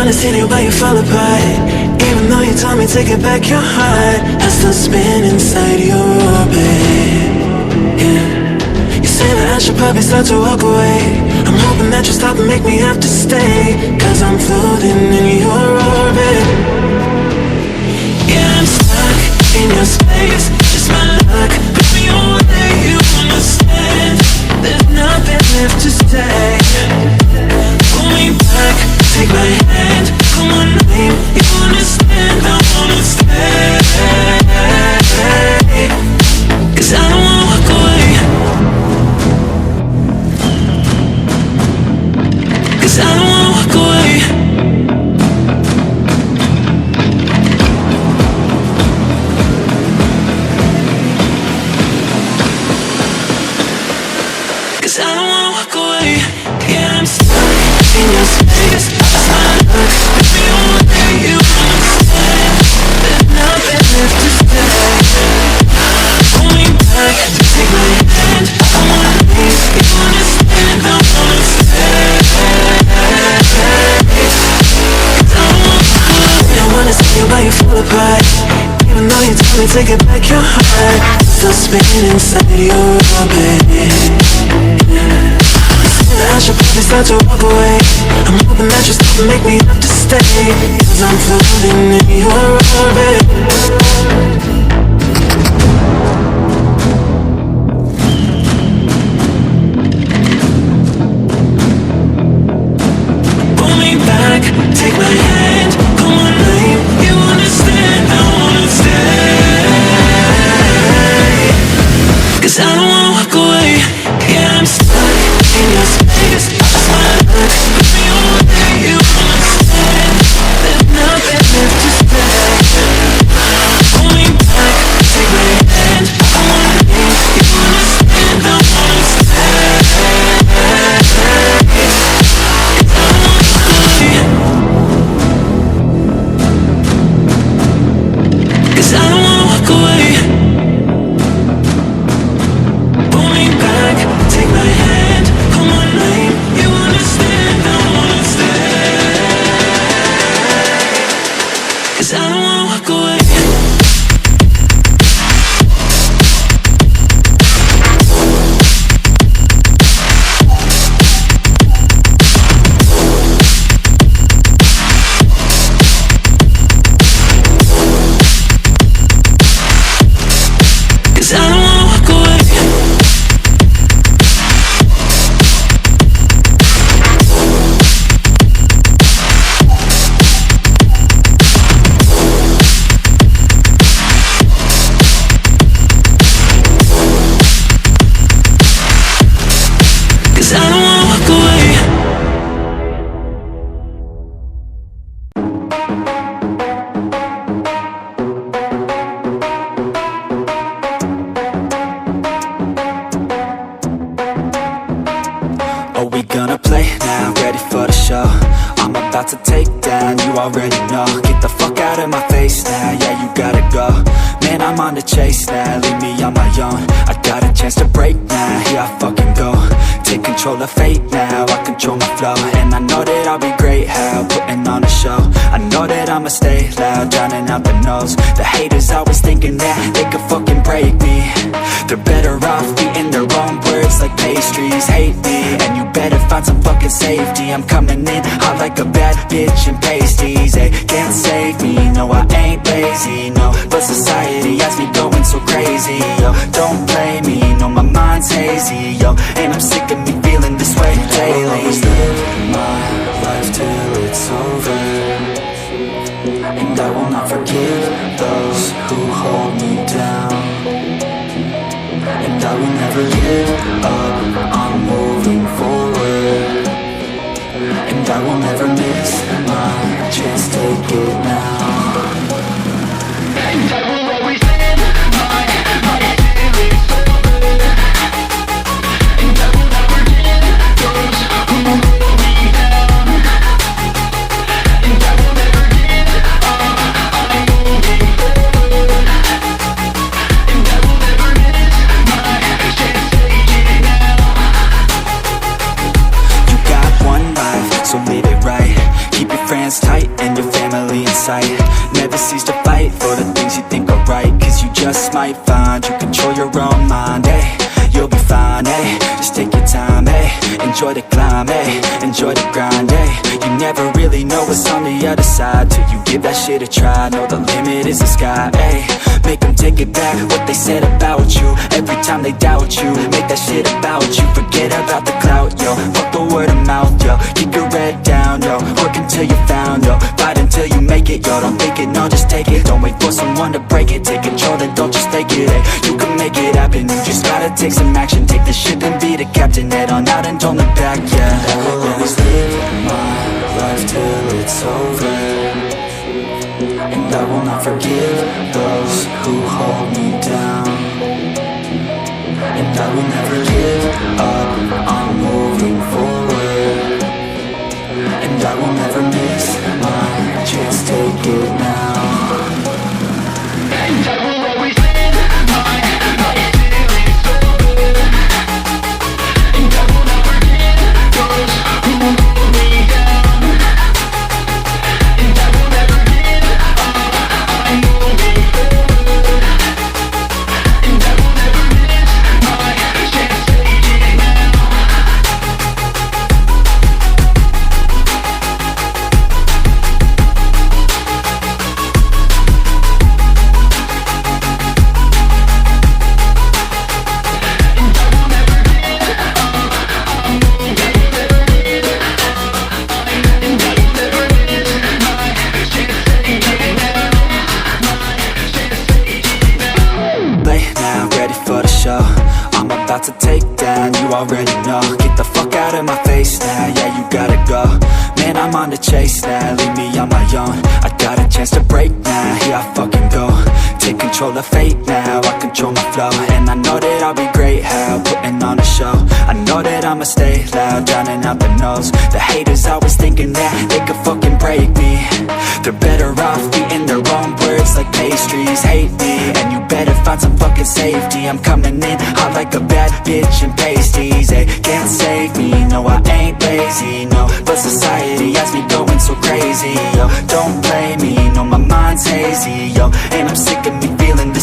understand it, why you fall apart. Even though you told me to get back your heart, I still spin inside your orbit. Yeah. You say that I should probably start to walk away. I'm hoping that you stop and make me have to stay, 'cause I'm floating in your orbit. Yeah, I'm stuck in your space, just my luck. Put me away, you understand. There's nothing left to say. Pull me back, take my hand. Come on, name, you understand. I wanna stay, 'cause I don't wanna walk away. 'Cause I don't wanna walk away. 'Cause I don't wanna walk away. Yeah, I'm stuck in your space. Just my luck. Put me away, you understand. There's nothing left to say. Pull me back, take my hand. I wanna leave, you understand. I wanna stay. 'Cause I don't wanna walk away. I wanna see you, but you fall apart. Even though you told me to get back your heart, still spinning inside your orbit. I should probably start to walk away. I'm hoping that you stop and make me have to stay, 'cause I'm floating in your orbit. Pull me back, take my hand. Come on, name, you understand. I wanna stay, 'cause I don't wanna walk away. Yeah, I'm stuck in your space. Just my luck. Put me away, you understand. There's nothing left to say. Pull me back, take my hand. I wanna leave, you understand. I wanna stay, 'cause I don't wanna walk away. 'Cause I don't wanna walk away. Pull me back, take my hand. Come on, name, you understand. I wanna stay, 'cause I don't wanna walk away. Cause I don't wanna walk away. Cause I don't wanna walk away. Are we gonna play now? Ready for the show? I'm about to take down, you already know. Get the fuck out of my face now, yeah, you gotta go. Man, I'm on the chase now, leave me on my own. I got a chance to break now, here I fucking go. Take control of fate now, I control my flow. And I know that I'll be great, how putting on a show. I know that I'ma stay loud, drowning out the noise. The haters always thinking that they could fucking break me. They're better off eating their own words like pastries. Hate me, and you better find some fucking safety. I'm coming in hot like a bad bitch in pasties. They can't save me, no I ain't lazy, no. But society has me going so crazy, yo. Don't blame me, no my mind's hazy, yo. And I'm sick of me feeling this way daily. I'll always live my life till it's over, and I will not forgive those who hold me down. And I will never give up, I'm moving forward. And I will never miss my chance, take it now. And I will always live my life till it's over, and I will never give those who hold me down. And I will never give up, I'm moving forward. And I will never miss my chance, take it now. You got one life, so live it right. grind, you control your own mind, eh? You'll be fine, eh? Just take your time, eh? Enjoy the climb, eh? Enjoy the grind, eh? You never really know what's on the other side till you give that shit a try. Know the limit is the sky, eh? Make them take it back, what they said about you. Every time they doubt you, make that shit about you. Forget about the clout, yo. Fuck the word of mouth, yo. Keep your head down, yo. Work until you found, yo. Fight until you make it, yo. Don't think it, no, just take it. Don't wait for someone to break it. Take control, then don't just take it, eh? You can make it happen, you just gotta take some action. Take the ship and be the captain. Head on out and don't look back, yeah. I will always live my life till it's over, and I will not forgive those who hold me down. And I will never give up, I'm moving forward, and I will never miss my chance, take it now. And I will always live my life till it's over, and I will not forgive those who hold me down. And I will never give up, I'm moving forward, and I will never miss my chance, take it now. Late now, ready for the show. I'm about to take down, you already know. Get the fuck out of my face now, yeah, you gotta go. Man, I'm on the chase now, leave me on my own. I got a chance to break now, here I fucking go. Take control of fate now, I control my flow. And I know that I'll be great, how putting on a show. I know that I'ma stay loud, drowning out the noise. The haters always thinking that they could fucking break me. They're better off eating their own words like pastries. Hate me, and you better find some fucking safety. I'm coming in hot like a bad bitch and pasties. They can't save me, no I ain't lazy, no. But society has me going so crazy, yo. Don't blame me, no my mind's hazy, yo. And I'm sick of me feeling